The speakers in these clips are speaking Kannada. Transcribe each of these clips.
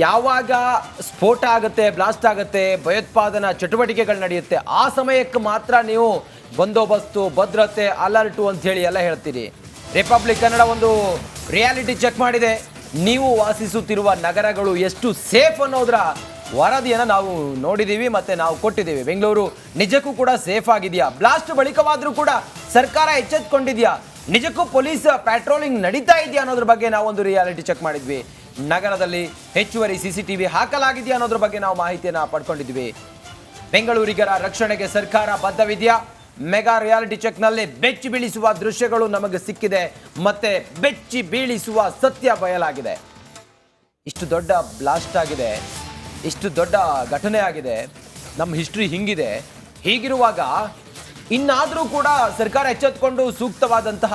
ಯಾವಾಗ ಸ್ಫೋಟ ಆಗುತ್ತೆ, ಬ್ಲಾಸ್ಟ್ ಆಗುತ್ತೆ, ಭಯೋತ್ಪಾದನಾ ಚಟುವಟಿಕೆಗಳು ನಡೆಯುತ್ತೆ, ಆ ಸಮಯಕ್ಕೆ ಮಾತ್ರ ನೀವು ಬಂದೋಬಸ್ತು, ಭದ್ರತೆ, ಅಲರ್ಟು ಅಂತ ಹೇಳಿ ಎಲ್ಲ ಹೇಳ್ತೀರಿ. ರಿಪಬ್ಲಿಕ್ ಕನ್ನಡ ಒಂದು ರಿಯಾಲಿಟಿ ಚೆಕ್ ಮಾಡಿದೆ. ನೀವು ವಾಸಿಸುತ್ತಿರುವ ನಗರಗಳು ಎಷ್ಟು ಸೇಫ್ ಅನ್ನೋದರ ವರದಿಯನ್ನು ನಾವು ನೋಡಿದ್ದೀವಿ ಮತ್ತೆ ನಾವು ಕೊಟ್ಟಿದ್ದೀವಿ. ಬೆಂಗಳೂರು ನಿಜಕ್ಕೂ ಕೂಡ ಸೇಫ್ ಆಗಿದೆಯಾ? ಬ್ಲಾಸ್ಟ್ ಬಳಿಕವಾದರೂ ಕೂಡ ಸರ್ಕಾರ ಎಚ್ಚೆತ್ತುಕೊಂಡಿದೆಯಾ? ನಿಜಕ್ಕೂ ಪೊಲೀಸ್ ಪ್ಯಾಟ್ರೋಲಿಂಗ್ ನಡೀತಾ ಇದೆಯಾ ಅನ್ನೋದ್ರ ಬಗ್ಗೆ ನಾವೊಂದು ರಿಯಾಲಿಟಿ ಚೆಕ್ ಮಾಡಿದ್ವಿ. ನಗರದಲ್ಲಿ ಹೆಚ್ಚುವರಿ CCTV ಹಾಕಲಾಗಿದೆಯಾ ಅನ್ನೋದ್ರ ಬಗ್ಗೆ ನಾವು ಮಾಹಿತಿಯನ್ನು ಪಡ್ಕೊಂಡಿದ್ವಿ. ಬೆಂಗಳೂರಿಗರ ರಕ್ಷಣೆಗೆ ಸರ್ಕಾರ ಬದ್ಧವಿದೆಯಾ? ಮೆಗಾ ರಿಯಾಲಿಟಿ ಚೆಕ್ನಲ್ಲಿ ಬೆಚ್ಚಿ ಬೀಳಿಸುವ ದೃಶ್ಯಗಳು ನಮಗೆ ಸಿಕ್ಕಿದೆ, ಮತ್ತೆ ಬೆಚ್ಚಿ ಬೀಳಿಸುವ ಸತ್ಯ ಬಯಲಾಗಿದೆ. ಇಷ್ಟು ದೊಡ್ಡ ಬ್ಲಾಸ್ಟ್ ಆಗಿದೆ, ಇಷ್ಟು ದೊಡ್ಡ ಘಟನೆ ಆಗಿದೆ, ನಮ್ಮ ಹಿಸ್ಟ್ರಿ ಹಿಂಗಿದೆ. ಹೀಗಿರುವಾಗ ಇನ್ನಾದರೂ ಕೂಡ ಸರ್ಕಾರ ಎಚ್ಚೆತ್ತುಕೊಂಡು ಸೂಕ್ತವಾದಂತಹ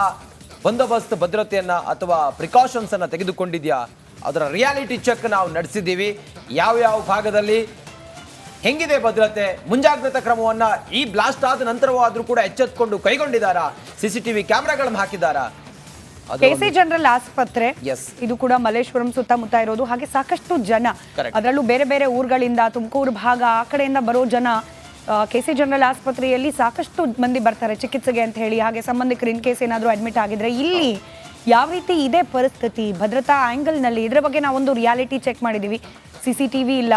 ಬಂದೋಬಸ್ತ್ ಭದ್ರತೆಯನ್ನು ಅಥವಾ ಪ್ರಿಕಾಷನ್ಸನ್ನು ತೆಗೆದುಕೊಂಡಿದೆಯಾ? ಅದರ ರಿಯಾಲಿಟಿ ಚೆಕ್ ನಾವು ನಡೆಸಿದ್ದೀವಿ. ಯಾವ ಭಾಗದಲ್ಲಿ ಹೆಂಗಿದೆ ಭದ್ರತೆ, ಮುಂಜಾಗ್ರತಾ ಕ್ರಮವನ್ನು ಈ ಬ್ಲಾಸ್ಟ್ ಆದ ನಂತರವಾದರೂ ಕೂಡ ಎಚ್ಚೆತ್ತುಕೊಂಡು ಕೈಗೊಂಡಿದ್ದಾರಾ? CCTV ಕ್ಯಾಮೆರಾಗಳನ್ನು ಹಾಕಿದ್ದಾರಾ? KC ಜನರಲ್ ಆಸ್ಪತ್ರೆ ಇದು ಕೂಡ ಮಲ್ಲೇಶ್ವರಂ ಸುತ್ತಮುತ್ತ ಇರೋದು. ಹಾಗೆ ಸಾಕಷ್ಟು ಜನ, ಅದರಲ್ಲೂ ಬೇರೆ ಬೇರೆ ಊರುಗಳಿಂದ, ತುಮಕೂರು ಭಾಗ ಆ ಕಡೆಯಿಂದ ಬರೋ ಜನ KC ಜನರಲ್ ಆಸ್ಪತ್ರೆಯಲ್ಲಿ ಸಾಕಷ್ಟು ಮಂದಿ ಬರ್ತಾರೆ ಚಿಕಿತ್ಸೆಗೆ ಅಂತ ಹೇಳಿ. ಹಾಗೆ ಸಂಬಂಧಿಕರು ಇನ್ ಕೇಸ್ ಏನಾದರೂ ಅಡ್ಮಿಟ್ ಆಗಿದ್ರೆ ಇಲ್ಲಿ ಯಾವ ರೀತಿ ಇದೆ ಪರಿಸ್ಥಿತಿ ಭದ್ರತಾ ಆ್ಯಂಗಲ್ನಲ್ಲಿ, ಇದರ ಬಗ್ಗೆ ನಾವೊಂದು ರಿಯಾಲಿಟಿ ಚೆಕ್ ಮಾಡಿದ್ದೀವಿ. CCTV ಇಲ್ಲ,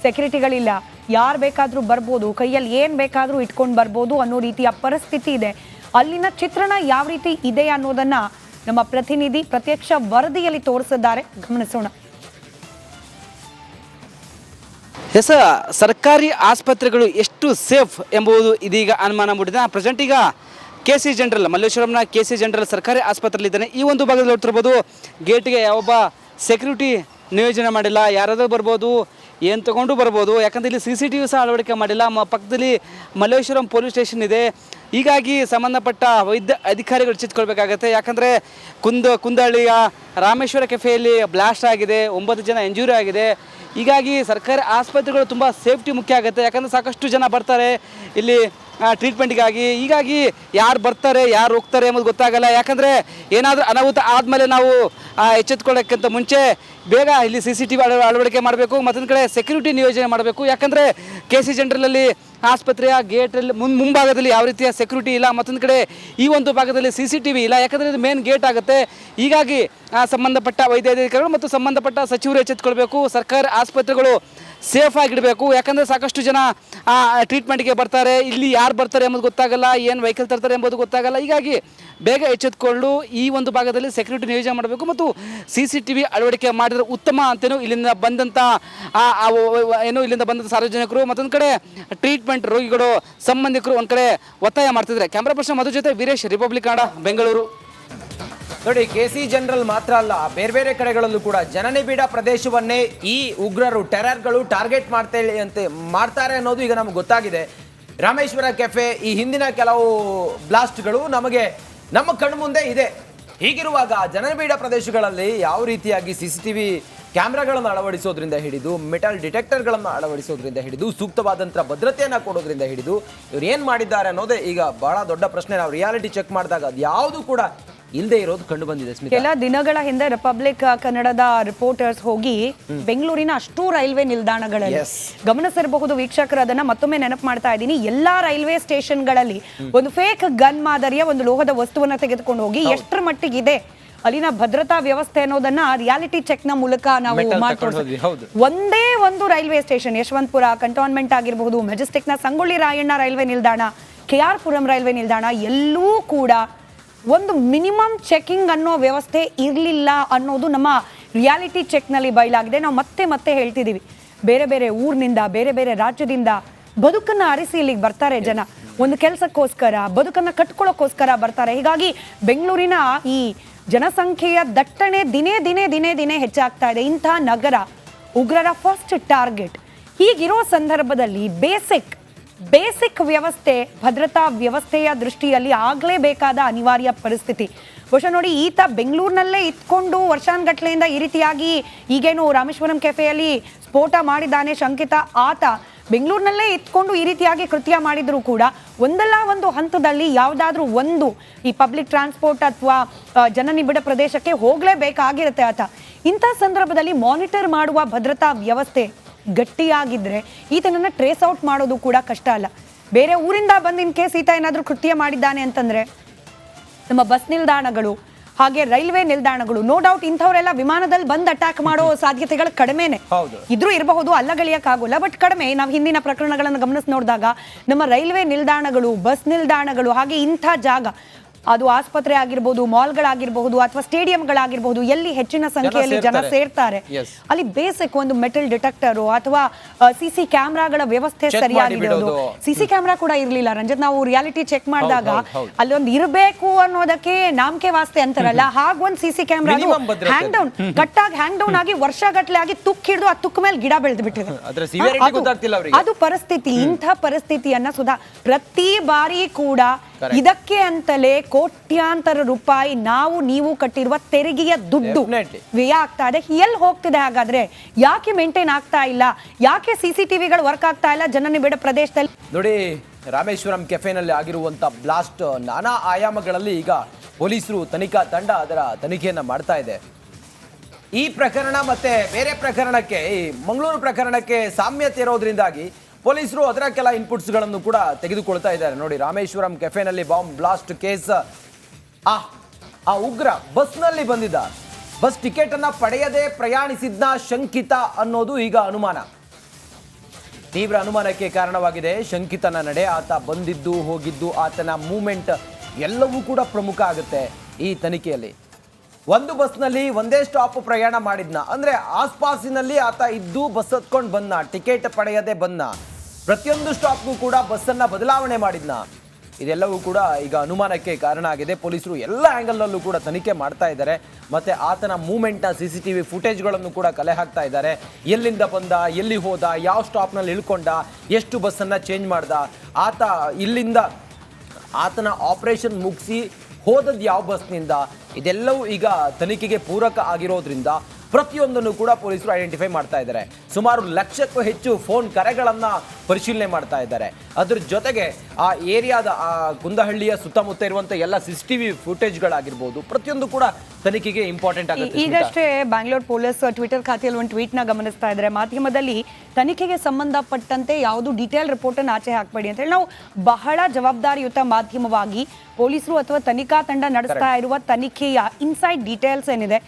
ಸೆಕ್ಯೂರಿಟಿಗಳಿಲ್ಲ, ಯಾರು ಬೇಕಾದರೂ ಬರ್ಬೋದು, ಕೈಯಲ್ಲಿ ಏನು ಬೇಕಾದರೂ ಇಟ್ಕೊಂಡು ಬರ್ಬೋದು ಅನ್ನೋ ರೀತಿಯ ಪರಿಸ್ಥಿತಿ ಇದೆ. ಅಲ್ಲಿನ ಚಿತ್ರಣ ಯಾವ ರೀತಿ ಇದೆ ಅನ್ನೋದನ್ನ ನಮ್ಮ ಪ್ರತಿನಿಧಿ ಪ್ರತ್ಯಕ್ಷ ವರದಿಯಲ್ಲಿ ತೋರಿಸಿದ್ದಾರೆ, ಗಮನಿಸೋಣ. ಸರ್ಕಾರಿ ಆಸ್ಪತ್ರೆಗಳು ಎಷ್ಟು ಸೇಫ್ ಎಂಬುದು ಇದೀಗ ಅನುಮಾನ ಮೂಡಿದೆ. ಪ್ರೆಸೆಂಟ್ ಈಗ KC ಜನರಲ್ ಮಲ್ಲೇಶ್ವರಂನ KC ಜನರಲ್ ಸರ್ಕಾರಿ ಆಸ್ಪತ್ರೆಯಲ್ಲಿ ಇದ್ದಾನೆ. ಈ ಒಂದು ಭಾಗದಲ್ಲಿ ನೋಡ್ತಿರ್ಬೋದು, ಗೇಟ್ಗೆ ಯಾವೊಬ್ಬ ಸೆಕ್ಯೂರಿಟಿ ನಿಯೋಜನೆ ಮಾಡಿಲ್ಲ, ಯಾರಾದರೂ ಬರ್ಬೋದು, ಏನು ತೊಗೊಂಡು ಬರ್ಬೋದು. ಯಾಕಂದರೆ ಇಲ್ಲಿ CCTV ಸಹ ಅಳವಡಿಕೆ ಮಾಡಿಲ್ಲ. ಪಕ್ಕದಲ್ಲಿ ಮಲ್ಲೇಶ್ವರಂ ಪೊಲೀಸ್ ಸ್ಟೇಷನ್ ಇದೆ. ಹೀಗಾಗಿ ಸಂಬಂಧಪಟ್ಟ ವೈದ್ಯ ಅಧಿಕಾರಿಗಳು ಎಚ್ಚೆತ್ತುಕೊಳ್ಬೇಕಾಗತ್ತೆ. ಯಾಕಂದರೆ ಕುಂದಳ್ಳಿಯ ರಾಮೇಶ್ವರ ಕೆಫೆಯಲ್ಲಿ ಬ್ಲಾಸ್ಟ್ ಆಗಿದೆ, 9 ಜನ ಇಂಜುರಿ ಆಗಿದೆ. ಹೀಗಾಗಿ ಸರ್ಕಾರಿ ಆಸ್ಪತ್ರೆಗಳು ತುಂಬ ಸೇಫ್ಟಿ ಮುಖ್ಯ ಆಗುತ್ತೆ. ಯಾಕಂದರೆ ಸಾಕಷ್ಟು ಜನ ಬರ್ತಾರೆ ಇಲ್ಲಿ ಟ್ರೀಟ್ಮೆಂಟ್ಗಾಗಿ. ಹೀಗಾಗಿ ಯಾರು ಬರ್ತಾರೆ ಯಾರು ಹೋಗ್ತಾರೆ ಎಂಬುದು ಗೊತ್ತಾಗಲ್ಲ. ಯಾಕಂದರೆ ಏನಾದರೂ ಅನಾಹುತ ಆದಮೇಲೆ ನಾವು ಎಚ್ಚೆತ್ಕೊಳ್ಳೋಕ್ಕಿಂತ ಮುಂಚೆ ಬೇಗ ಇಲ್ಲಿ CCTV ಅಳವಡಿಕೆ ಮಾಡಬೇಕು. ಮತ್ತೊಂದು ಕಡೆ ಸೆಕ್ಯೂರಿಟಿ ನಿಯೋಜನೆ ಮಾಡಬೇಕು. ಯಾಕಂದರೆ KC ಜನರಲಲ್ಲಿ ಆಸ್ಪತ್ರೆಯ ಗೇಟಲ್ಲಿ ಮುಂಭಾಗದಲ್ಲಿ ಯಾವ ರೀತಿಯ ಸೆಕ್ಯೂರಿಟಿ ಇಲ್ಲ, ಮತ್ತೊಂದು ಕಡೆ ಈ ಒಂದು ಭಾಗದಲ್ಲಿ CCTV ಇಲ್ಲ. ಯಾಕಂದರೆ ಇದು ಮೇನ್ ಗೇಟ್ ಆಗುತ್ತೆ. ಹೀಗಾಗಿ ಸಂಬಂಧಪಟ್ಟ ವೈದ್ಯಾಧಿಕಾರಿಗಳು ಮತ್ತು ಸಂಬಂಧಪಟ್ಟ ಸಚಿವರು ಎಚ್ಚೆತ್ತುಕೊಳ್ಬೇಕು. ಸರ್ಕಾರಿ ಆಸ್ಪತ್ರೆಗಳು ಸೇಫ್ ಆಗಿಡಬೇಕು. ಯಾಕಂದರೆ ಸಾಕಷ್ಟು ಜನ ಟ್ರೀಟ್ಮೆಂಟ್ಗೆ ಬರ್ತಾರೆ, ಇಲ್ಲಿ ಯಾರು ಬರ್ತಾರೆ ಎಂಬುದು ಗೊತ್ತಾಗಲ್ಲ, ಏನು ವೆಹಿಕಲ್ ತರ್ತಾರೆ ಎಂಬುದು ಗೊತ್ತಾಗಲ್ಲ. ಹೀಗಾಗಿ ಬೇಗ ಎಚ್ಚೆತ್ತುಕೊಂಡು ಈ ಒಂದು ಭಾಗದಲ್ಲಿ ಸೆಕ್ಯೂರಿಟಿ ನಿಯೋಜನೆ ಮಾಡಬೇಕು ಮತ್ತು CCTV ಅಳವಡಿಕೆ ಮಾಡಿದರೆ ಉತ್ತಮ ಅಂತೇನು ಇಲ್ಲಿಂದ ಬಂದಂಥ ಸಾರ್ವಜನಿಕರು, ಮತ್ತೊಂದು ಕಡೆ ಟ್ರೀಟ್ಮೆಂಟ್ ರೋಗಿಗಳು ಸಂಬಂಧಿಕರು ಒಂದು ಕಡೆ ಒತ್ತಾಯ ಮಾಡ್ತಿದ್ದಾರೆ. ಕ್ಯಾಮ್ರಾ ಪರ್ಸನ್ ಮಧು ಜೊತೆ ವೀರೇಶ್, ರಿಪಬ್ಲಿಕ್ ಕನ್ನಡ, ಬೆಂಗಳೂರು. ನೋಡಿ, KC ಜನರಲ್ ಮಾತ್ರ ಅಲ್ಲ, ಬೇರೆ ಬೇರೆ ಕಡೆಗಳಲ್ಲೂ ಕೂಡ ಜನನಿಬಿಡ ಪ್ರದೇಶವನ್ನೇ ಈ ಉಗ್ರರು, ಟೆರರ್ಗಳು ಟಾರ್ಗೆಟ್ ಮಾಡ್ತಾರೆ ಅನ್ನೋದು ಈಗ ನಮ್ಗೆ ಗೊತ್ತಾಗಿದೆ. ರಾಮೇಶ್ವರ ಕೆಫೆ, ಈ ಹಿಂದಿನ ಕೆಲವು ಬ್ಲಾಸ್ಟ್ಗಳು ನಮ್ಮ ಕಣ್ಣು ಮುಂದೆ ಇದೆ. ಹೀಗಿರುವಾಗ ಜನನಿಬಿಡ ಪ್ರದೇಶಗಳಲ್ಲಿ ಯಾವ ರೀತಿಯಾಗಿ CCTV ಕ್ಯಾಮ್ರಾಗಳನ್ನು ಅಳವಡಿಸೋದ್ರಿಂದ ಹಿಡಿದು, ಮೆಟಲ್ ಡಿಟೆಕ್ಟರ್ಗಳನ್ನು ಅಳವಡಿಸೋದ್ರಿಂದ ಹಿಡಿದು, ಸೂಕ್ತವಾದಂಥ ಭದ್ರತೆಯನ್ನು ಕೊಡೋದ್ರಿಂದ ಹಿಡಿದು ಇವ್ರು ಏನು ಮಾಡಿದ್ದಾರೆ ಅನ್ನೋದೇ ಈಗ ಬಹಳ ದೊಡ್ಡ ಪ್ರಶ್ನೆ. ನಾವು ರಿಯಾಲಿಟಿ ಚೆಕ್ ಮಾಡಿದಾಗ ಅದು ಯಾವುದು ಕೂಡ ಇಲ್ಲದೆ ಇರೋದು ಕಂಡು ಬಂದಿದೆ. ಕೆಲ ದಿನಗಳ ಹಿಂದೆ ರಿಪಬ್ಲಿಕ್ ಕನ್ನಡದ ರಿಪೋರ್ಟರ್ಸ್ ಹೋಗಿ ಬೆಂಗಳೂರಿನ ಅಷ್ಟೂ ರೈಲ್ವೆ ನಿಲ್ದಾಣಗಳಲ್ಲಿ ಗಮನಿಸಿರಬಹುದು ವೀಕ್ಷಕರು. ಅದನ್ನ ಮತ್ತೊಮ್ಮೆ ನೆನಪು ಮಾಡ್ತಾ ಇದ್ದೀನಿ. ಎಲ್ಲಾ ರೈಲ್ವೆ ಸ್ಟೇಷನ್ಗಳಲ್ಲಿ ಒಂದು ಫೇಕ್ ಗನ್ ಮಾದರಿಯ ಒಂದು ಲೋಹದ ವಸ್ತುವನ್ನ ತೆಗೆದುಕೊಂಡು ಹೋಗಿ ಎಷ್ಟರ ಮಟ್ಟಿಗಿದೆ ಅಲ್ಲಿನ ಭದ್ರತಾ ವ್ಯವಸ್ಥೆ ಅನ್ನೋದನ್ನ ರಿಯಾಲಿಟಿ ಚೆಕ್ ನ ಮೂಲಕ ನಾವು ಮಾಡ್ಕೊಡ್ತೀವಿ. ಒಂದೇ ಒಂದು ರೈಲ್ವೆ ಸ್ಟೇಷನ್, ಯಶವಂತಪುರ ಕಂಟೋನ್ಮೆಂಟ್ ಆಗಿರಬಹುದು, ಮೆಜೆಸ್ಟಿಕ್ ನ ಸಂಗೊಳ್ಳಿ ರಾಯಣ್ಣ ರೈಲ್ವೆ ನಿಲ್ದಾಣ, KR ಪುರಂ ರೈಲ್ವೆ ನಿಲ್ದಾಣ, ಎಲ್ಲೂ ಕೂಡ ಒಂದು ಮಿನಿಮಮ್ ಚೆಕಿಂಗ್ ಅನ್ನೋ ವ್ಯವಸ್ಥೆ ಇರಲಿಲ್ಲ ಅನ್ನೋದು ನಮ್ಮ ರಿಯಾಲಿಟಿ ಚೆಕ್ನಲ್ಲಿ ಬಯಲಾಗಿದೆ. ನಾವು ಮತ್ತೆ ಹೇಳ್ತಿದ್ದೀವಿ, ಬೇರೆ ಬೇರೆ ಊರಿನಿಂದ, ಬೇರೆ ಬೇರೆ ರಾಜ್ಯದಿಂದ ಬದುಕನ್ನು ಅರಿಸಿ ಇಲ್ಲಿಗೆ ಬರ್ತಾರೆ ಜನ. ಒಂದು ಕೆಲಸಕ್ಕೋಸ್ಕರ, ಬದುಕನ್ನು ಕಟ್ಕೊಳ್ಳೋಕ್ಕೋಸ್ಕರ ಬರ್ತಾರೆ. ಹೀಗಾಗಿ ಬೆಂಗಳೂರಿನ ಈ ಜನಸಂಖ್ಯೆಯ ದಟ್ಟಣೆ ದಿನೇ ಹೆಚ್ಚಾಗ್ತಾ ಇದೆ. ಇಂಥ ನಗರ ಉಗ್ರರ ಫಸ್ಟ್ ಟಾರ್ಗೆಟ್. ಹೀಗಿರೋ ಸಂದರ್ಭದಲ್ಲಿ ಬೇಸಿಕ್ ವ್ಯವಸ್ಥೆ, ಭದ್ರತಾ ವ್ಯವಸ್ಥೆಯ ದೃಷ್ಟಿಯಲ್ಲಿ ಆಗಲೇಬೇಕಾದ ಅನಿವಾರ್ಯ ಪರಿಸ್ಥಿತಿ. ಬಹುಶಃ ನೋಡಿ, ಈತ ಬೆಂಗಳೂರಿನಲ್ಲೇ ಇಟ್ಕೊಂಡು ವರ್ಷಾನ್ಗಟ್ಲೆಯಿಂದ ಈ ರೀತಿಯಾಗಿ, ಈಗೇನು ರಾಮೇಶ್ವರಂ ಕೆಫೆಯಲ್ಲಿ ಸ್ಫೋಟ ಮಾಡಿದ್ದಾನೆ ಶಂಕಿತ ಆತ, ಬೆಂಗಳೂರಿನಲ್ಲೇ ಇಟ್ಕೊಂಡು ಈ ರೀತಿಯಾಗಿ ಕೃತ್ಯ ಮಾಡಿದ್ರು ಕೂಡ ಒಂದಲ್ಲ ಒಂದು ಹಂತದಲ್ಲಿ ಯಾವುದಾದ್ರೂ ಒಂದು ಈ ಪಬ್ಲಿಕ್ ಟ್ರಾನ್ಸ್ಪೋರ್ಟ್ ಅಥವಾ ಜನನಿಬಿಡ ಪ್ರದೇಶಕ್ಕೆ ಹೋಗಲೇಬೇಕಾಗಿರುತ್ತೆ ಆತ. ಇಂಥ ಸಂದರ್ಭದಲ್ಲಿ ಮಾನಿಟರ್ ಮಾಡುವ ಭದ್ರತಾ ವ್ಯವಸ್ಥೆ ಗಟ್ಟಿಯಾಗಿದ್ರೆ ಈತನನ್ನ ಟ್ರೇಸ್ ಔಟ್ ಮಾಡೋದು ಕೂಡ ಕಷ್ಟ ಅಲ್ಲ. ಬೇರೆ ಊರಿಂದ ಬಂದು ಇನ್ ಕೇಸ್ ಈತ ಏನಾದರೂ ಕೃತ್ಯ ಮಾಡಿದ್ದಾನೆ ಅಂತಂದ್ರೆ ನಮ್ಮ ಬಸ್ ನಿಲ್ದಾಣಗಳು ಹಾಗೆ ರೈಲ್ವೆ ನಿಲ್ದಾಣಗಳು, ನೋ ಡೌಟ್ ಇಂಥವರೆಲ್ಲ ವಿಮಾನದಲ್ಲಿ ಬಂದು ಅಟ್ಯಾಕ್ ಮಾಡೋ ಸಾಧ್ಯತೆಗಳು ಕಡಿಮೆನೆ ಇದ್ರೂ ಇರಬಹುದು, ಅಲ್ಲಗಳಿಯಕ್ಕಾಗೋಲ್ಲ, ಬಟ್ ಕಡಿಮೆ. ನಾವು ಹಿಂದಿನ ಪ್ರಕರಣಗಳನ್ನು ಗಮನಿಸಿ ನೋಡಿದಾಗ ನಮ್ಮ ರೈಲ್ವೆ ನಿಲ್ದಾಣಗಳು, ಬಸ್ ನಿಲ್ದಾಣಗಳು, ಹಾಗೆ ಇಂಥ ಜಾಗ, ಅದು ಆಸ್ಪತ್ರೆ ಆಗಿರ್ಬೋದು, ಮಾಲ್ಗಳಾಗಿರಬಹುದು ಅಥವಾ ಸ್ಟೇಡಿಯಂಗಳಾಗಿರಬಹುದು, ಎಲ್ಲಿ ಹೆಚ್ಚಿನ ಸಂಖ್ಯೆಯಲ್ಲಿ ಜನ ಸೇರ್ತಾರೆ ಅಲ್ಲಿ ಬೇಸಿಕ್ ಒಂದು ಮೆಟಲ್ ಡಿಟೆಕ್ಟರ್ ಅಥವಾ ಸಿಸಿ ಕ್ಯಾಮ್ರಾಗಳ ವ್ಯವಸ್ಥೆ ಸರಿಯಾಗಿರೋದು. ಸಿಸಿ ಕ್ಯಾಮ್ರಾ ಕೂಡ ಇರ್ಲಿಲ್ಲ ರಂಜಿತ್. ನಾವು ರಿಯಾಲಿಟಿ ಚೆಕ್ ಮಾಡಿದಾಗ ಅಲ್ಲೊಂದು ಇರಬೇಕು ಅನ್ನೋದಕ್ಕೆ ನಾಮಕೆ ವಾಸ್ತೆ ಅಂತಾರಲ್ಲ, ಹಾಗೊಂದು ಸಿಸಿ ಕ್ಯಾಮ್ರಾ ಹ್ಯಾಂಗ್ ಡೌನ್ ಕಟ್ಟಾಗಿ ಹ್ಯಾಂಗ್ ಡೌನ್ ಆಗಿ ವರ್ಷಗಟ್ಲೆ ಆಗಿ ತುಕ್ ಹಿಡಿದು ಆ ತುಕ್ ಮೇಲೆ ಗಿಡ ಬೆಳೆದು ಬಿಟ್ಟಿದೆ. ಅದು ಪರಿಸ್ಥಿತಿ. ಇಂಥ ಪರಿಸ್ಥಿತಿಯನ್ನ ಸುಧಾ ಪ್ರತಿ ಬಾರಿ ಕೂಡ ಇದಕ್ಕೆ ಅಂತಲೇ ಕೋಟ್ಯಾಂತರ ರೂಪಾಯಿ ನೀವು ಕಟ್ಟಿರುವ ತೆರಿಗೆಯ ದುಡ್ಡು ವ್ಯಯ ಆಗ್ತಾ ಇದೆ. ಎಲ್ಲಿ ಹೋಗ್ತಿದೆ ಹಾಗಾದ್ರೆ? ಯಾಕೆ ಮೇಂಟೈನ್ ಆಗ್ತಾ ಇಲ್ಲ? ಯಾಕೆ ಸಿಸಿಟಿವಿಗಳು ವರ್ಕ್ ಆಗ್ತಾ ಇಲ್ಲ ಜನನಿಬಿಡ ಪ್ರದೇಶದಲ್ಲಿ? ನೋಡಿ, ರಾಮೇಶ್ವರಂ ಕೆಫೆನಲ್ಲಿ ಆಗಿರುವಂತ ಬ್ಲಾಸ್ಟ್ ನಾನಾ ಆಯಾಮಗಳಲ್ಲಿ ಈಗ ಪೊಲೀಸರು ತನಿಖಾ ತಂಡ ಅದರ ತನಿಖೆಯನ್ನ ಮಾಡ್ತಾ ಇದೆ. ಈ ಪ್ರಕರಣ ಮತ್ತೆ ಬೇರೆ ಪ್ರಕರಣಕ್ಕೆ, ಈ ಮಂಗಳೂರು ಪ್ರಕರಣಕ್ಕೆ ಸಾಮ್ಯತೆ ಇರೋದ್ರಿಂದಾಗಿ ಪೊಲೀಸರು ಅದರ ಕೆಲ ಇನ್ಪುಟ್ಸ್ಗಳನ್ನು ಕೂಡ ತೆಗೆದುಕೊಳ್ತಾ ಇದ್ದಾರೆ. ನೋಡಿ, ರಾಮೇಶ್ವರಂ ಕೆಫೆನಲ್ಲಿ ಬಾಂಬ್ ಬ್ಲಾಸ್ಟ್ ಕೇಸ್, ಆ ಉಗ್ರ ಬಸ್ನಲ್ಲಿ ಬಂದಿದ್ದ, ಬಸ್ ಟಿಕೆಟ್ ಅನ್ನ ಪಡೆಯದೆ ಪ್ರಯಾಣಿಸಿದ್ದ ಶಂಕಿತ ಅನ್ನೋದು ಈಗ ಅನುಮಾನ, ತೀವ್ರ ಅನುಮಾನಕ್ಕೆ ಕಾರಣವಾಗಿದೆ. ಶಂಕಿತನ ನಡೆ, ಆತ ಬಂದಿದ್ದು ಹೋಗಿದ್ದು, ಆತನ ಮೂವ್ಮೆಂಟ್ ಎಲ್ಲವೂ ಕೂಡ ಪ್ರಮುಖ ಆಗುತ್ತೆ ಈ ತನಿಖೆಯಲ್ಲಿ. ಒಂದು ಬಸ್ನಲ್ಲಿ ಒಂದೇ ಸ್ಟಾಪ್ ಪ್ರಯಾಣ ಮಾಡಿದ್ನ ಅಂದ್ರೆ ಆಸ್ಪಾಸಿನಲ್ಲಿ ಆತ ಇದ್ದು ಬಸ್ ಹತ್ಕೊಂಡು ಬಂದ, ಟಿಕೆಟ್ ಪಡೆಯದೆ ಬಂದ, ಪ್ರತಿಯೊಂದು ಸ್ಟಾಪ್ಗೂ ಕೂಡ ಬಸ್ಸನ್ನ ಬದಲಾವಣೆ ಮಾಡಿದ್ನ, ಇದೆಲ್ಲವೂ ಕೂಡ ಈಗ ಅನುಮಾನಕ್ಕೆ ಕಾರಣ ಆಗಿದೆ. ಪೊಲೀಸರು ಎಲ್ಲ ಆ್ಯಂಗಲ್ನಲ್ಲೂ ಕೂಡ ತನಿಖೆ ಮಾಡ್ತಾ ಇದ್ದಾರೆ. ಮತ್ತೆ ಆತನ ಮೂವ್ಮೆಂಟ್ನ CCTV ಫುಟೇಜ್ಗಳನ್ನು ಕೂಡ ಕಲೆ ಹಾಕ್ತಾ ಇದ್ದಾರೆ. ಎಲ್ಲಿಂದ ಬಂದ, ಎಲ್ಲಿ ಹೋದ, ಯಾವ ಸ್ಟಾಪ್ನಲ್ಲಿ ಇಳ್ಕೊಂಡ, ಎಷ್ಟು ಬಸ್ಸನ್ನು ಚೇಂಜ್ ಮಾಡ್ದ, ಆತ ಇಲ್ಲಿಂದ ಆತನ ಆಪರೇಷನ್ ಮುಗಿಸಿ ಹೋದದ್ದು ಯಾವ ಬಸ್ನಿಂದ, ಇದೆಲ್ಲವೂ ಈಗ ತನಿಖೆಗೆ ಪೂರಕ ಆಗಿರೋದ್ರಿಂದ ಪ್ರತಿಯೊಂದನ್ನು ಕೂಡ ಪೊಲೀಸರು ಐಡೆಂಟಿಫೈ ಮಾಡ್ತಾ ಇದ್ದಾರೆ. ಸುಮಾರು 1 ಲಕ್ಷಕ್ಕೂ ಹೆಚ್ಚು ಫೋನ್ ಕರೆಗಳನ್ನು ಪರಿಶೀಲನೆ ಮಾಡ್ತಾ ಇದ್ದಾರೆ. ಅದ್ರ ಜೊತೆಗೆ ಆ ಏರಿಯಾದ ಆ ಕುಂದಹಳ್ಳಿಯ ಸುತ್ತಮುತ್ತ ಇರುವಂಥ ಎಲ್ಲ CCTV ಫುಟೇಜ್ಗಳಾಗಿರ್ಬೋದು, ಪ್ರತಿಯೊಂದು ಕೂಡ ತನಿಖೆಗೆ ಇಂಪಾರ್ಟೆಂಟ್ ಆಗುತ್ತೆ. ಈಗಷ್ಟೇ ಬ್ಯಾಂಗ್ಳೂರ್ ಪೊಲೀಸ್ ಟ್ವಿಟರ್ ಖಾತೆಯಲ್ಲಿ ಒಂದು ಟ್ವೀಟ್ನ ಗಮನಿಸ್ತಾ ಇದ್ದಾರೆ. ಮಾಧ್ಯಮದಲ್ಲಿ ತನಿಖೆಗೆ ಸಂಬಂಧಪಟ್ಟಂತೆ ಯಾವುದು ಡೀಟೇಲ್ ರಿಪೋರ್ಟನ್ನು ಆಚೆ ಹಾಕಬೇಡಿ ಅಂತ ಹೇಳಿ. ನಾವು ಬಹಳ ಜವಾಬ್ದಾರಿಯುತ ಮಾಧ್ಯಮವಾಗಿ ಪೊಲೀಸರು ಅಥವಾ ತನಿಖಾ ತಂಡ ನಡೆಸ್ತಾ ಇರುವ ತನಿಖೆಯ ಇನ್ಸೈಡ್ ಡೀಟೇಲ್ಸ್ ಏನಿದೆ,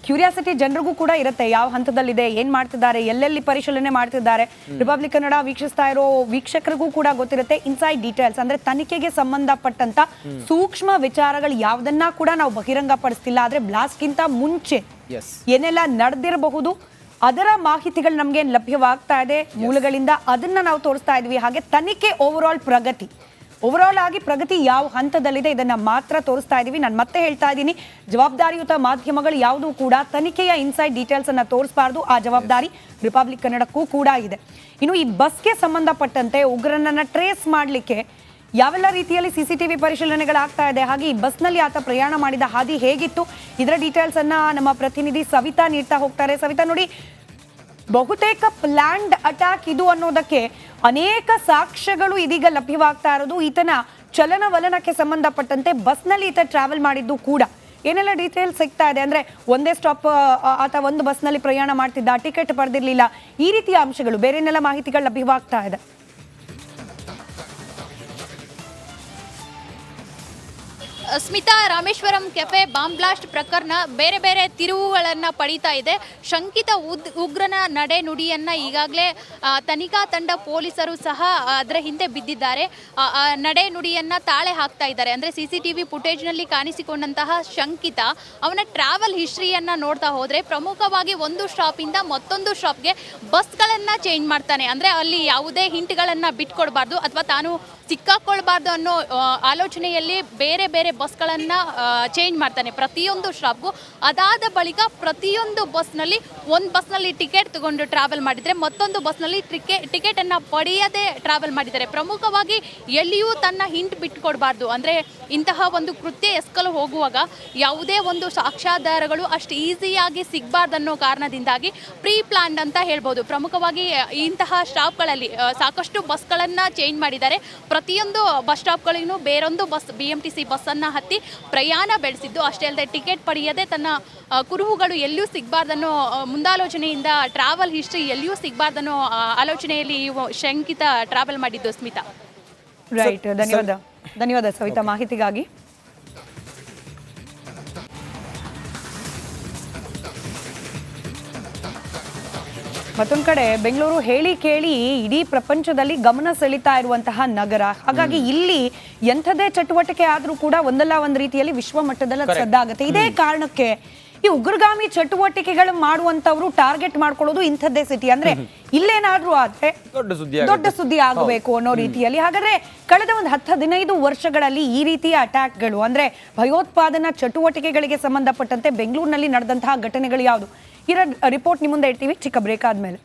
ಕ್ಯೂರಿಯಾಸಿಟಿ ಜನರಿಗೂ ಕೂಡ ಇರುತ್ತೆ. ಯಾವ ಹಂತದಲ್ಲಿದೆ, ಏನ್ ಮಾಡ್ತಿದ್ದಾರೆ, ಎಲ್ಲೆಲ್ಲಿ ಪರಿಶೀಲನೆ ಮಾಡ್ತಿದ್ದಾರೆ, ರಿಪಬ್ಲಿಕ್ ಕನ್ನಡ ವೀಕ್ಷಿಸ್ತಾ ಇರೋ ವೀಕ್ಷಕರಿಗೂ ಕೂಡ ಗೊತ್ತಿರುತ್ತೆ ಇನ್ಸೈಡ್ ಡೀಟೇಲ್ಸ್. ಅಂದ್ರೆ ತನಿಖೆಗೆ ಸಂಬಂಧಪಟ್ಟಂತ ಸೂಕ್ಷ್ಮ ವಿಚಾರಗಳು ಯಾವ್ದನ್ನ ಕೂಡ ನಾವು ಬಹಿರಂಗ ಪಡಿಸ್ತಿಲ್ಲ. ಆದ್ರೆ ಬ್ಲಾಸ್ಟ್ ಗಿಂತ ಮುಂಚೆ ಏನೆಲ್ಲ ನಡೆದಿರಬಹುದು ಅದರ ಮಾಹಿತಿಗಳು ನಮ್ಗೆ ಲಭ್ಯವಾಗ್ತಾ ಇದೆ ಮೂಲಗಳಿಂದ, ಅದನ್ನ ನಾವು ತೋರಿಸ್ತಾ ಇದ್ವಿ. ಹಾಗೆ ತನಿಖೆ ಓವರಾಲ್ ಆಗಿ ಪ್ರಗತಿ ಯಾವ ಹಂತದಲ್ಲಿದೆ ಇದನ್ನ ಮಾತ್ರ ತೋರಿಸ್ತಾ ಇದೀವಿ. ನಾನು ಮತ್ತೆ ಹೇಳ್ತಾ ಇದ್ದೀನಿ, ಜವಾಬ್ದಾರಿಯುತ ಮಾಧ್ಯಮಗಳು ಯಾವುದೂ ಕೂಡ ತನಿಖೆಯ ಇನ್ಸೈಡ್ ಡೀಟೇಲ್ಸ್ ಅನ್ನ ತೋರಿಸಬಾರ್ದು. ಆ ಜವಾಬ್ದಾರಿ ರಿಪಬ್ಲಿಕ್ ಕನ್ನಡಕ್ಕೂ ಕೂಡ ಇದೆ. ಇನ್ನು ಈ ಬಸ್ಗೆ ಸಂಬಂಧಪಟ್ಟಂತೆ ಉಗ್ರನನ್ನ ಟ್ರೇಸ್ ಮಾಡಲಿಕ್ಕೆ ಯಾವೆಲ್ಲ ರೀತಿಯಲ್ಲಿ CCTV ಪರಿಶೀಲನೆಗಳಾಗ್ತಾ ಇದೆ, ಹಾಗೆ ಈ ಬಸ್ನಲ್ಲಿ ಆತ ಪ್ರಯಾಣ ಮಾಡಿದ ಹಾದಿ ಹೇಗಿತ್ತು, ಇದರ ಡೀಟೇಲ್ಸ್ ಅನ್ನ ನಮ್ಮ ಪ್ರತಿನಿಧಿ ಸವಿತಾ ನೀಡ್ತಾ ಹೋಗ್ತಾರೆ. ಸವಿತಾ, ನೋಡಿ, ಬಹುತೇಕ ಪ್ಲಾನ್ಡ್ ಅಟ್ಯಾಕ್ ಇದು ಅನ್ನೋದಕ್ಕೆ ಅನೇಕ ಸಾಕ್ಷ್ಯಗಳು ಇದೀಗ ಲಭ್ಯವಾಗ್ತಾ ಇರೋದು. ಈತನ ಚಲನವಲನಕ್ಕೆ ಸಂಬಂಧಪಟ್ಟಂತೆ ಬಸ್ನಲ್ಲಿ ಈತ ಟ್ರಾವೆಲ್ ಮಾಡಿದ್ದು ಕೂಡ ಏನೆಲ್ಲ ಡೀಟೇಲ್ಸ್ ಸಿಗ್ತಾ ಇದೆ ಅಂದ್ರೆ, ಒಂದೇ ಸ್ಟಾಪ್ ಆತ ಒಂದು ಬಸ್ನಲ್ಲಿ ಪ್ರಯಾಣ ಮಾಡ್ತಿದ್ದ, ಟಿಕೆಟ್ ಪಡೆದಿರಲಿಲ್ಲ, ಈ ರೀತಿಯ ಅಂಶಗಳು, ಬೇರೆನೆಲ್ಲ ಮಾಹಿತಿಗಳು ಲಭ್ಯವಾಗ್ತಾ ಇದೆ. Smita, Rameshwaram cafe bomb blast ಪ್ರಕರಣ ಬೇರೆ ಬೇರೆ ತಿರುವುಗಳನ್ನು ಪಡೀತಾ ಇದೆ. ಶಂಕಿತ ಉಗ್ರನ ನಡೆ ನುಡಿಯನ್ನು ಈಗಾಗಲೇ ತನಿಖಾ ತಂಡ ಪೊಲೀಸರು ಸಹ ಅದರ ಹಿಂದೆ ಬಿದ್ದಿದ್ದಾರೆ. ನಡೆ ನುಡಿಯನ್ನು ತಾಳೆ ಹಾಕ್ತಾ ಇದ್ದಾರೆ. ಅಂದರೆ CCTV ಫುಟೇಜ್ನಲ್ಲಿ ಕಾಣಿಸಿಕೊಂಡಂತಹ ಶಂಕಿತ ಅವನ ಟ್ರಾವೆಲ್ ಹಿಸ್ಟ್ರಿಯನ್ನು ನೋಡ್ತಾ ಹೋದರೆ ಪ್ರಮುಖವಾಗಿ ಒಂದು ಸ್ಟಾಪಿಂದ ಮತ್ತೊಂದು ಸ್ಟಾಪ್ಗೆ ಬಸ್ಗಳನ್ನು ಚೇಂಜ್ ಮಾಡ್ತಾನೆ. ಅಂದರೆ ಅಲ್ಲಿ ಯಾವುದೇ ಹಿಂಟ್ಗಳನ್ನು ಬಿಟ್ಕೊಡ್ಬಾರ್ದು ಅಥವಾ ತಾನು ಸಿಕ್ಕಾಕೊಳ್ಬಾರ್ದು ಅನ್ನೋ ಆಲೋಚನೆಯಲ್ಲಿ ಬೇರೆ ಬೇರೆ ಬಸ್ಗಳನ್ನು ಚೇಂಜ್ ಮಾಡ್ತಾನೆ ಪ್ರತಿಯೊಂದು ಸ್ಟಾಪ್ಗೂ. ಅದಾದ ಬಳಿಕ ಪ್ರತಿಯೊಂದು ಬಸ್ನಲ್ಲಿ, ಒಂದು ಬಸ್ನಲ್ಲಿ ಟಿಕೆಟ್ ತಗೊಂಡು ಟ್ರಾವೆಲ್ ಮಾಡಿದರೆ ಮತ್ತೊಂದು ಬಸ್ನಲ್ಲಿ ಟಿಕೆಟನ್ನು ಪಡೆಯದೆ ಟ್ರಾವೆಲ್ ಮಾಡಿದ್ದಾರೆ. ಪ್ರಮುಖವಾಗಿ ಎಲ್ಲಿಯೂ ತನ್ನ ಹಿಂಟ್ ಬಿಟ್ಕೊಡ್ಬಾರ್ದು. ಅಂದರೆ ಇಂತಹ ಒಂದು ಕೃತ್ಯ ಎಸ್ಕಲು ಹೋಗುವಾಗ ಯಾವುದೇ ಒಂದು ಸಾಕ್ಷ್ಯಾಧಾರಗಳು ಅಷ್ಟು ಈಸಿಯಾಗಿ ಸಿಗಬಾರ್ದನ್ನೋ ಕಾರಣದಿಂದಾಗಿ ಪ್ರೀ ಪ್ಲಾನ್ಡ್ ಅಂತ ಹೇಳ್ಬೋದು. ಪ್ರಮುಖವಾಗಿ ಇಂತಹ ಸ್ಟಾಪ್ಗಳಲ್ಲಿ ಸಾಕಷ್ಟು ಬಸ್ಗಳನ್ನು ಚೇಂಜ್ ಮಾಡಿದ್ದಾರೆ. ಪ್ರತಿಯೊಂದು ಬಸ್ ಸ್ಟಾಪ್ಗಳಿಗೂ ಬೇರೊಂದು ಬಸ್ BMTC ಬಸ್ಸನ್ನು ಹತ್ತಿ ಪ್ರಯಾಣ ಬೆಳೆಸಿದ್ದು. ಅಷ್ಟೇ ಅಲ್ಲದೆ ಟಿಕೆಟ್ ಪಡೆಯದೆ ತನ್ನ ಕುರುಹುಗಳು ಎಲ್ಲಿಯೂ ಸಿಗಬಾರ್ದನ್ನೋ ಮುಂದಾಲೋಚನೆಯಿಂದ ಟ್ರಾವೆಲ್ ಹಿಸ್ಟ್ರಿ ಎಲ್ಲಿಯೂ ಸಿಗಬಾರ್ದನ್ನೋ ಆಲೋಚನೆಯಲ್ಲಿ ಈ ಶಂಕಿತ ಟ್ರಾವೆಲ್ ಮಾಡಿದ್ದು. ಸ್ಮಿತಾ. ರೈಟ್, ಧನ್ಯವಾದ ಸವಿತಾ ಮಾಹಿತಿಗಾಗಿ. ಮತ್ತೊಂದು ಕಡೆ ಬೆಂಗಳೂರು ಹೇಳಿ ಕೇಳಿ ಇಡೀ ಪ್ರಪಂಚದಲ್ಲಿ ಗಮನ ಸೆಳೀತಾ ಇರುವಂತಹ ನಗರ. ಹಾಗಾಗಿ ಇಲ್ಲಿ ಎಂಥದೇ ಚಟುವಟಿಕೆ ಆದ್ರೂ ಕೂಡ ಒಂದಲ್ಲ ಒಂದು ರೀತಿಯಲ್ಲಿ ವಿಶ್ವ ಮಟ್ಟದಲ್ಲಿ ಸದ್ದಾಗುತ್ತೆ. ಇದೇ ಕಾರಣಕ್ಕೆ ಈ ಉಗ್ರಗಾಮಿ ಚಟುವಟಿಕೆಗಳು ಮಾಡುವಂತವ್ರು ಟಾರ್ಗೆಟ್ ಮಾಡ್ಕೊಳ್ಳೋದು ಇಂಥದ್ದೇ ಸಿಟಿ. ಅಂದ್ರೆ ಇಲ್ಲೇನಾದ್ರೂ ಆದ್ರೆ ದೊಡ್ಡ ಸುದ್ದಿ ಆಗಬೇಕು ಅನ್ನೋ ರೀತಿಯಲ್ಲಿ. ಹಾಗಾದ್ರೆ ಕಳೆದ ಒಂದು 10-15 ವರ್ಷಗಳಲ್ಲಿ ಈ ರೀತಿಯ ಅಟ್ಯಾಕ್ಗಳು ಅಂದ್ರೆ ಭಯೋತ್ಪಾದನಾ ಚಟುವಟಿಕೆಗಳಿಗೆ ಸಂಬಂಧಪಟ್ಟಂತೆ ಬೆಂಗಳೂರಿನಲ್ಲಿ ನಡೆದಂತಹ ಘಟನೆಗಳು ಯಾವುದು? ರಿಪೋರ್ಟ್ ನಿಮ್ಮ ಮುಂದೆ ಇಡ್ತೀವಿ ಚಿಕ್ಕ ಬ್ರೇಕ್ ಆದ್ಮೇಲೆ.